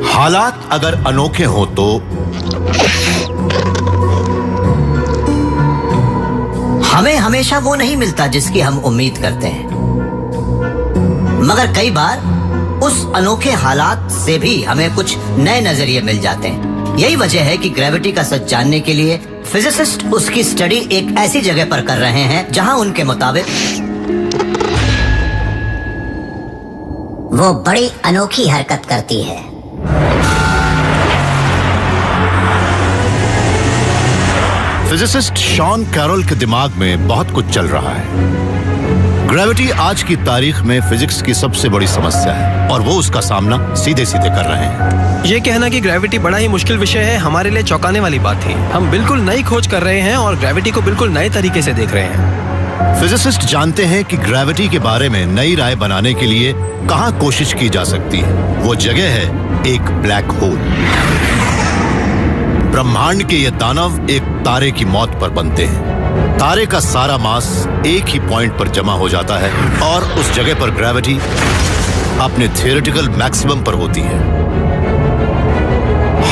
हालात अगर अनोखे हों तो हमें हमेशा वो नहीं मिलता जिसकी हम उम्मीद करते हैं, मगर कई बार उस अनोखे हालात से भी हमें कुछ नए नजरिए मिल जाते हैं। यही वजह है कि ग्रेविटी का सच जानने के लिए फिजिसिस्ट उसकी स्टडी एक ऐसी जगह पर कर रहे हैं जहां उनके मुताबिक वो बड़ी अनोखी हरकत करती है। फिजिसिस्ट शॉन कैरोल के दिमाग में बहुत कुछ चल रहा है। ग्रेविटी आज की तारीख में फिजिक्स की सबसे बड़ी समस्या है और वो उसका सामना सीधे सीधे कर रहे हैं। ये कहना कि ग्रेविटी बड़ा ही मुश्किल विषय है हमारे लिए चौंकाने वाली बात थी। हम बिल्कुल नई खोज कर रहे हैं और ग्रेविटी को बिल्कुल नए तरीके से देख रहे हैं। फिजिसिस्ट जानते हैं कि ग्रेविटी के बारे में नई राय बनाने के लिए कहां कोशिश की जा सकती है। वो जगह है एक ब्लैक होल। ब्रह्मांड के ये दानव एक तारे की मौत पर बनते हैं। तारे का सारा मास एक ही पॉइंट पर जमा हो जाता है और उस जगह पर ग्रेविटी अपने थियोरेटिकल मैक्सिमम पर होती है।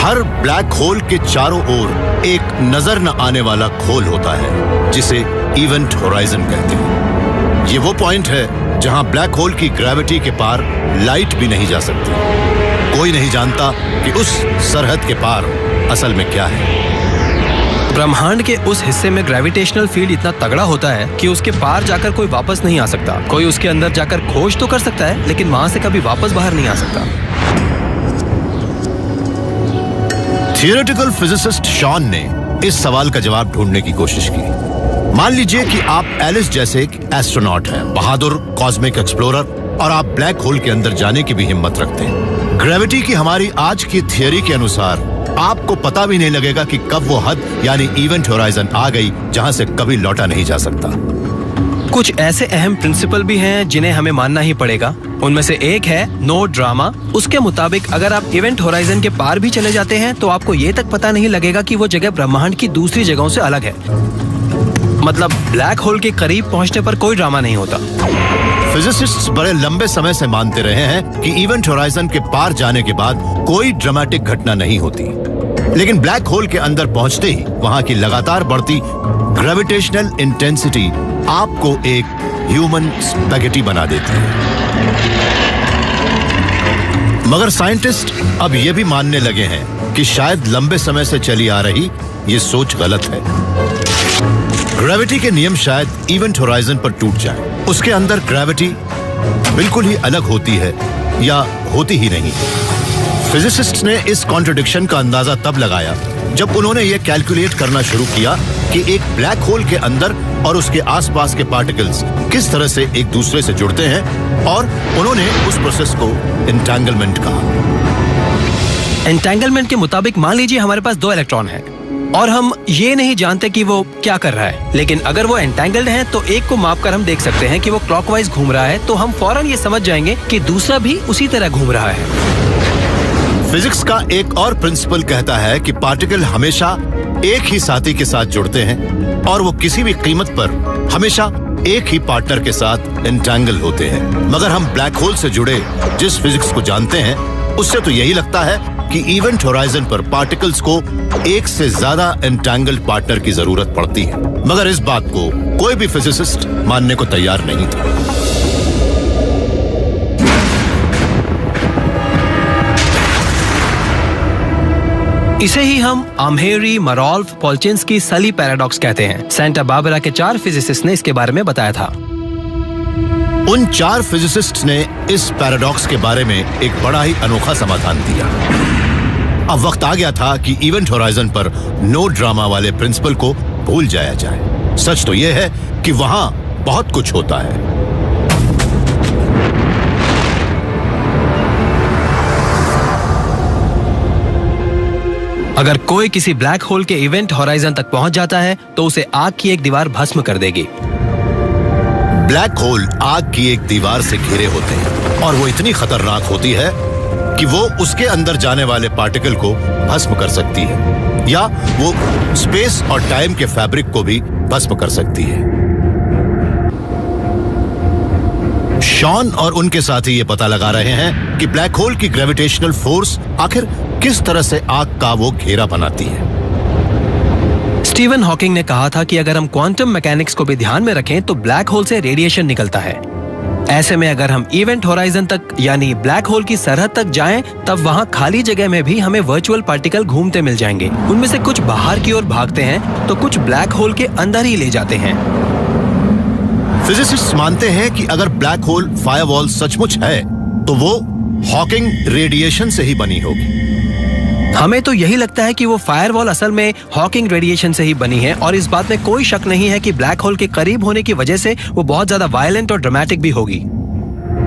हर ब्लैक होल के चारों ओर एक नजर न आने वाला खोल होता है जिसे इवेंट होराइजन कहते हैं। ये वो पॉइंट है जहां ब्लैक होल की ग्रेविटी के पार लाइट भी नहीं जा सकती। कोई नहीं जानता कि उस सरहद के पार असल में क्या है। ब्रह्मांड के उस हिस्से में ग्रेविटेशनल फील्ड इतना तगड़ा होता है कि उसके पार जाकर कोई वापस नहीं आ सकता। कोई उसके अंदर जाकर खोज तो कर सकता है लेकिन वहां से कभी वापस बाहर नहीं आ सकता। थियोरेटिकल फिजिसिस्ट शॉन ने इस सवाल का जवाब ढूंढने की कोशिश की। मान लीजिए कि आप एलिस जैसे एक एस्ट्रोनॉट हैं, बहादुर कॉस्मिक एक्सप्लोरर, और आप ब्लैक होल के अंदर जाने की भी हिम्मत रखते हैं। ग्रेविटी की हमारी आज की थियोरी के अनुसार आपको पता भी नहीं लगेगा कि कब वो हद यानी इवेंट होराइजन आ गई जहां से कभी लौटा नहीं जा सकता। कुछ ऐसे अहम प्रिंसिपल भी हैं जिन्हें हमें मानना ही पड़ेगा। उनमें से एक है नो ड्रामा। उसके मुताबिक अगर आप इवेंट होराइजन के पार भी चले जाते हैं तो आपको ये तक पता नहीं लगेगा कि वो जगह ब्रह्मांड की दूसरी जगहों से अलग है। मतलब ब्लैक होल के करीब पहुंचने पर कोई ड्रामा नहीं होता। फिजिसिस्ट्स बड़े लंबे समय से मानते रहे हैं कि इवेंट होराइजन के पार जाने के बाद कोई ड्रामेटिक घटना नहीं होती, लेकिन ब्लैक होल के अंदर पहुंचते ही वहां की लगातार बढ़ती ग्रेविटेशनल इंटेंसिटी आपको एक ह्यूमन स्पैगेटी बना देती है। मगर साइंटिस्ट अब ये भी मानने लगे हैं कि शायद लंबे समय से चली आ रही ये सोच गलत है। ग्रेविटी के नियम शायद इवेंट होराइजन पर टूट जाए। उसके अंदर ग्रेविटी बिल्कुल ही अलग होती है या होती ही नहीं। फिजिसिस्ट्स ने इस कॉन्ट्रडिक्शन का अंदाजा तब लगाया जब उन्होंने ये कैलकुलेट करना शुरू किया कि एक ब्लैक होल के अंदर और उसके आसपास के पार्टिकल्स किस तरह से एक दूसरे से जुड़ते हैं, और उन्होंने उस प्रोसेस को एंटेंगलमेंट कहा। एंटेंगलमेंट के मुताबिक मान लीजिए हमारे पास दो इलेक्ट्रॉन हैं और हम ये नहीं जानते कि वो क्या कर रहा है, लेकिन अगर वो एंटेंगल्ड है तो एक को मापकर हम देख सकते हैं कि वो क्लॉकवाइज घूम रहा है, तो हम फौरन ये समझ जाएंगे कि दूसरा भी उसी तरह घूम रहा है। फिजिक्स का एक और प्रिंसिपल कहता है कि पार्टिकल हमेशा एक ही साथी के साथ जुड़ते हैं और वो किसी भी कीमत पर हमेशा एक ही पार्टनर के साथ एंटेंगल होते हैं। मगर हम ब्लैक होल से जुड़े जिस फिजिक्स को जानते हैं उससे तो यही लगता है कि इवेंट होराइजन पर पार्टिकल्स को एक से ज्यादा एंटेंगल्ड पार्टनर की जरूरत पड़ती है। मगर इस बात को कोई भी फिजिसिस्ट मानने को तैयार नहीं था। इसे ही हम आम्हेरी, मरोल्फ, पोल्चिंस्की, सली पैराडॉक्स कहते हैं। सेंटा बारबरा के 4 फिजिसिस्ट ने इसके बारे में बताया था। उन 4 फिजिसिस्ट्स ने इस पैराडॉक्स के बारे में एक बड़ा ही अनोखा समाधान दिया। अब वक्त आ गया था कि इवेंट होराइजन पर नो ड्रामा वाले प्रिंसिपल को भूल जाया जाए। सच तो यह है कि वहां बहुत कुछ होता है। अगर कोई किसी ब्लैक होल के इवेंट होराइजन तक पहुंच जाता है तो उसे आग की एक दीवार भस्म कर देगी। ब्लैक होल आग की एक दीवार से घिरे होते हैं और वो इतनी खतरनाक होती है कि वो उसके अंदर जाने वाले पार्टिकल को भस्म कर सकती है, या वो स्पेस और टाइम के फैब्रिक को भी भस्म कर सकती है। शॉन और उनके साथी ये पता लगा रहे हैं कि ब्लैक होल की ग्रेविटेशनल फोर्स आखिर किस तरह से आग का वो घेरा बनाती है। स्टीवन हॉकिंग ने कहा था कि अगर हम क्वांटम मैकेनिक्स को भी ध्यान में रखें तो ब्लैक होल से रेडिएशन निकलता है। ऐसे में अगर हम इवेंट होराइजन तक यानी ब्लैक होल की सरहद तक जाएं, तब वहां खाली जगह में भी हमें वर्चुअल पार्टिकल घूमते मिल जाएंगे। उनमें से कुछ बाहर की ओर भागते हैं तो कुछ ब्लैक होल के अंदर ही ले जाते हैं। फिजिसिस्ट्स मानते हैं कि अगर ब्लैक होल फायरवॉल सचमुच है तो वो हॉकिंग रेडिएशन से ही बनी होगी। हमें तो यही लगता है कि वो फायरवॉल असल में हॉकिंग रेडिएशन से ही बनी है और इस बात में कोई शक नहीं है कि ब्लैक होल के करीब होने की वजह से वो बहुत ज्यादा वायलेंट और ड्रामेटिक भी होगी।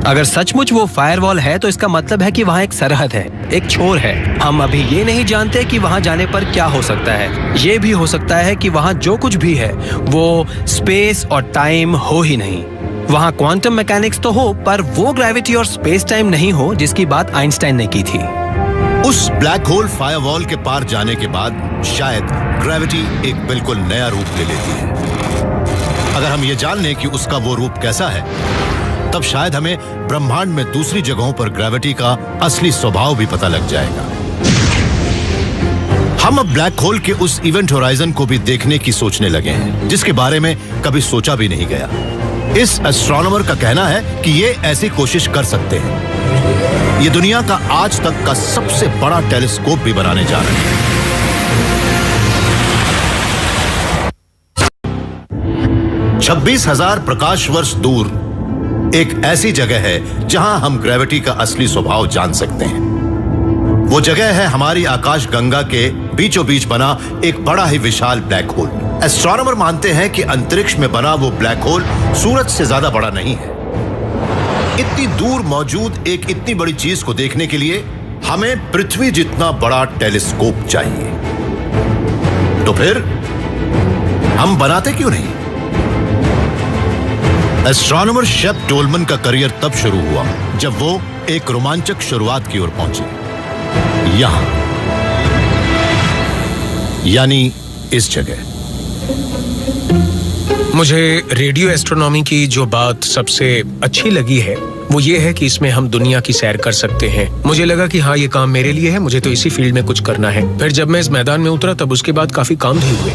अगर सचमुच वो फायरवॉल है तो इसका मतलब है कि वहाँ एक सरहद है, एक छोर है। हम अभी ये नहीं जानते कि वहाँ जाने पर क्या हो सकता है। ये भी हो सकता है कि वहाँ जो कुछ भी है वो स्पेस और टाइम हो ही नहीं। वहाँ क्वांटम मैकेनिक्स तो हो पर वो ग्रेविटी और स्पेस टाइम नहीं हो जिसकी बात आइंस्टाइन ने की थी। उस ब्लैक होल फायरवॉल के पार जाने के बाद शायद ग्रेविटी एक बिल्कुल नया रूप ले लेती है। अगर हम ये जान लें कि उसका वो रूप कैसा है, तब शायद हमें ब्रह्मांड में दूसरी जगहों पर ग्रेविटी का असली स्वभाव भी पता लग जाएगा। हम अब ब्लैक होल के उस इवेंट होराइजन को भी देखने की सोचने लगे हैं, जिसके बारे में कभी सोचा भी नहीं गया। इस एस्ट्रोनॉमर का कहना है कि ये ऐसी कोशिश कर सकते हैं। ये दुनिया का आज तक का सबसे बड़ा टेलीस्कोप भी बनाने जा रहे हैं। 26,000 प्रकाश वर्ष दूर एक ऐसी जगह है जहां हम ग्रेविटी का असली स्वभाव जान सकते हैं। वो जगह है हमारी आकाश गंगा के बीचों बीच बना एक बड़ा ही विशाल ब्लैक होल। एस्ट्रोनॉमर मानते हैं कि अंतरिक्ष में बना वो ब्लैक होल सूरज से ज्यादा बड़ा नहीं है। इतनी दूर मौजूद एक इतनी बड़ी चीज को देखने के लिए हमें पृथ्वी जितना बड़ा टेलीस्कोप चाहिए। तो फिर हम बनाते क्यों नहीं? एस्ट्रोनॉमर शेप टोलमन का करियर तब शुरू हुआ जब वो एक रोमांचक शुरुआत की ओर पहुंचे, यहां यानी इस जगह। मुझे रेडियो एस्ट्रोनॉमी की जो बात सबसे अच्छी लगी है वो ये है कि इसमें हम दुनिया की सैर कर सकते हैं। मुझे लगा कि हाँ, ये काम मेरे लिए है, मुझे तो इसी फील्ड में कुछ करना है। फिर जब मैं इस मैदान में उतरा तब उसके बाद काफी काम भी हुए।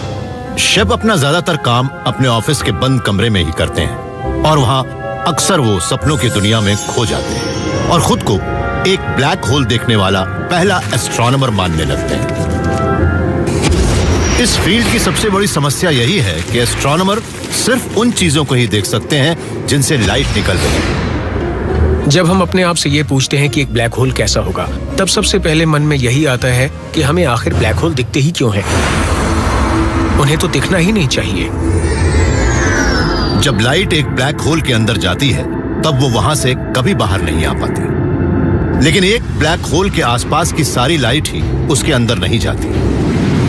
शेप अपना ज्यादातर काम अपने ऑफिस के बंद कमरे में ही करते हैं और वहां अक्सर वो सपनों की दुनिया में खो जाते हैं और खुद को एक ब्लैक होल देखने वाला पहला एस्ट्रोनॉमर मानने लगते हैं। इस फील्ड की सबसे बड़ी समस्या यही है कि एस्ट्रोनॉमर सिर्फ उन चीजों को ही देख सकते हैं जिनसे लाइट निकल रही है। जब हम अपने आप से ये पूछते हैं कि एक ब्लैक होल कैसा होगा, तब सबसे पहले मन में यही आता है कि हमें आखिर ब्लैक होल दिखते ही क्यों हैं? उन्हें तो दिखना ही नहीं चाहिए। जब लाइट एक ब्लैक होल के अंदर जाती है तब वो वहां से कभी बाहर नहीं आ पाती। लेकिन एक ब्लैक होल के आसपास की सारी लाइट ही उसके अंदर नहीं जाती।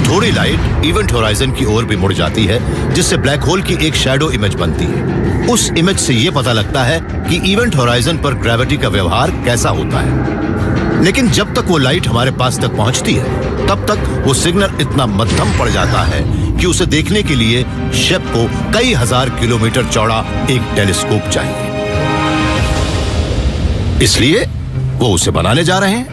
थोड़ी लाइट इवेंट होराइजन की ओर भी मुड़ जाती है, जिससे ब्लैक होल की एक शैडो इमेज बनती है। उस इमेज से यह पता लगता है कि इवेंट होराइजन पर ग्रेविटी का व्यवहार कैसा होता है। लेकिन जब तक वो लाइट हमारे पास तक पहुंचती है तब तक वो सिग्नल इतना मध्यम पड़ जाता है कि उसे देखने के लिए शेप को कई हजार किलोमीटर चौड़ा एक टेलीस्कोप चाहिए। इसलिए वो उसे बनाने जा रहे हैं।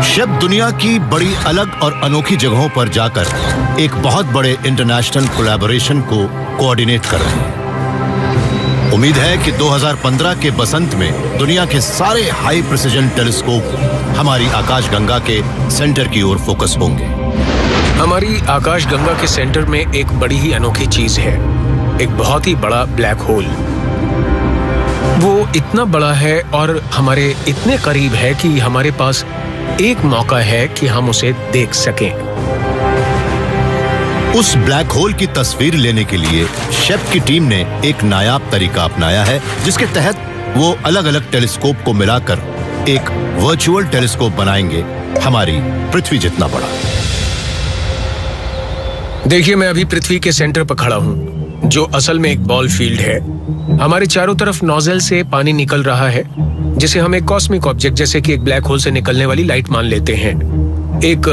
शेप दुनिया की बड़ी अलग और अनोखी जगहों पर जाकर एक बहुत बड़े इंटरनेशनल कोलैबोरेशन को कोऑर्डिनेट कर रहे हैं। उम्मीद है कि 2015 के बसंत में दुनिया के सारे हाई प्रिसिजन टेलीस्कोप हमारी आकाशगंगा के सेंटर की ओर फोकस होंगे। हमारी आकाशगंगा के सेंटर में एक बड़ी ही अनोखी चीज है, एक बहुत ही बड़ा ब्लैक होल। वो इतना बड़ा है और हमारे इतने करीब है कि हमारे पास एक मौका है कि हम उसे देख सकें। उस ब्लैक होल की तस्वीर लेने के लिए शेप की टीम ने एक नायाब तरीका अपनाया है, जिसके तहत वो अलग अलग टेलीस्कोप को मिलाकर एक वर्चुअल टेलीस्कोप बनाएंगे हमारी पृथ्वी जितना बड़ा। देखिए, मैं अभी पृथ्वी के सेंटर पर खड़ा हूँ, जो असल में एक बॉल फील्ड है। हमारे चारों तरफ नोजल से पानी निकल रहा है, जिसे हम एक कॉस्मिक ऑब्जेक्ट जैसे कि एक ब्लैक होल से निकलने वाली लाइट मान लेते हैं। एक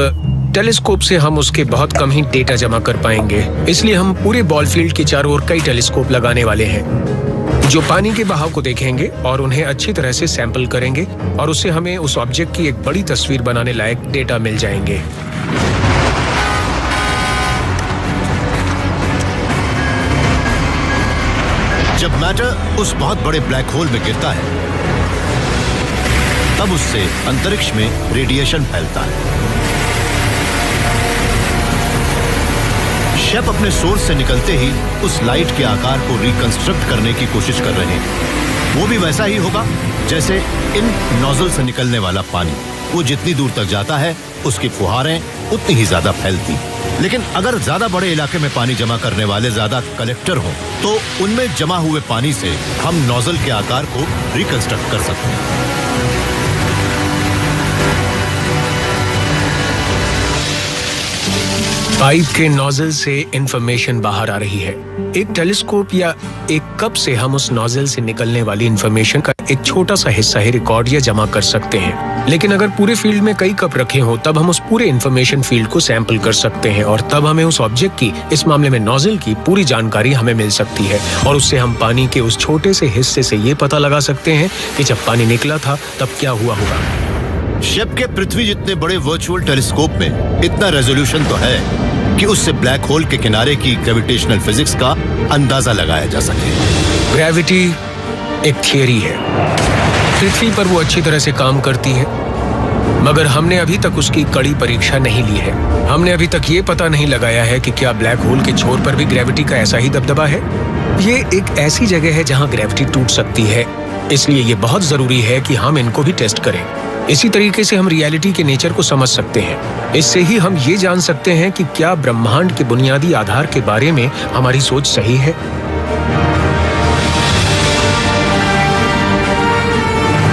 टेलीस्कोप से हम उसके बहुत कम ही डेटा जमा कर पाएंगे। इसलिए हम पूरे बॉल फील्ड के चारों ओर कई टेलीस्कोप लगाने वाले हैं जो पानी के बहाव को देखेंगे और उन्हें अच्छी तरह से सैंपल करेंगे और उससे हमें उस ऑब्जेक्ट की एक बड़ी तस्वीर बनाने लायक डेटा मिल जाएंगे। जब मैटर उस बहुत बड़े ब्लैक होल में गिरता है तब उससे अंतरिक्ष में रेडिएशन फैलता है। शेप अपने सोर्स से निकलते ही उस लाइट के आकार को रिकंस्ट्रक्ट करने की कोशिश कर रहे हैं। वो भी वैसा ही होगा जैसे इन नोजल से निकलने वाला पानी। वो जितनी दूर तक जाता है उसकी फुहारें उतनी ही ज्यादा फैलती। लेकिन अगर ज्यादा बड़े इलाके में पानी जमा करने वाले ज्यादा कलेक्टर हों तो उनमें जमा हुए पानी से हम नोजल के आकार को रिकंस्ट्रक्ट कर सकते हैं। पाइप के नोजल से इंफॉर्मेशन बाहर आ रही है। एक टेलीस्कोप या एक कप से हम उस नोजल से निकलने वाली इंफॉर्मेशन का एक छोटा सा हिस्सा ही रिकॉर्ड या जमा कर सकते हैं। लेकिन अगर पूरे फील्ड में कई कप रखे हो तब हम उस पूरे इंफॉर्मेशन फील्ड को सैंपल कर सकते हैं और तब हमें उस ऑब्जेक्ट की, इस मामले में नोजल की पूरी जानकारी हमें मिल सकती है और उससे हम पानी के उस छोटे से हिस्से से ये पता लगा सकते हैं कि जब पानी निकला था तब क्या हुआ होगा। शेप के पृथ्वी जितने बड़े वर्चुअल टेलीस्कोप में इतना रेजोल्यूशन तो है कि उससे ब्लैक होल के किनारे की ग्रेविटेशनल फिजिक्स का अंदाजा लगाया जा सके। ग्रेविटी एक थियरी है। पृथ्वी पर वो अच्छी तरह से काम करती है, मगर हमने अभी तक उसकी कड़ी परीक्षा नहीं ली है। हमने अभी तक ये पता नहीं लगाया है कि क्या ब्लैक होल के छोर पर भी ग्रेविटी का ऐसा ही दबदबा है। ये एक ऐसी जगह है जहां ग्रेविटी टूट सकती है, इसलिए ये बहुत जरूरी है कि हम इनको भी टेस्ट करें। इसी तरीके से हम रियलिटी के नेचर को समझ सकते हैं। इससे ही हम ये जान सकते हैं कि क्या ब्रह्मांड के बुनियादी आधार के बारे में हमारी सोच सही है।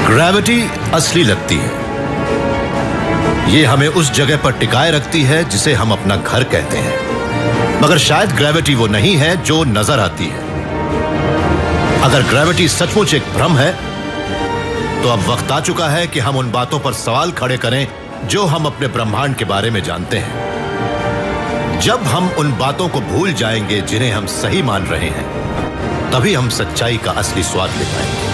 ग्रेविटी असली लगती है। ये हमें उस जगह पर टिकाए रखती है जिसे हम अपना घर कहते हैं, मगर शायद ग्रेविटी वो नहीं है जो नजर आती है। अगर ग्रेविटी सचमुच एक भ्रम है तो अब वक्त आ चुका है कि हम उन बातों पर सवाल खड़े करें जो हम अपने ब्रह्मांड के बारे में जानते हैं। जब हम उन बातों को भूल जाएंगे जिन्हें हम सही मान रहे हैं, तभी हम सच्चाई का असली स्वाद ले पाएंगे।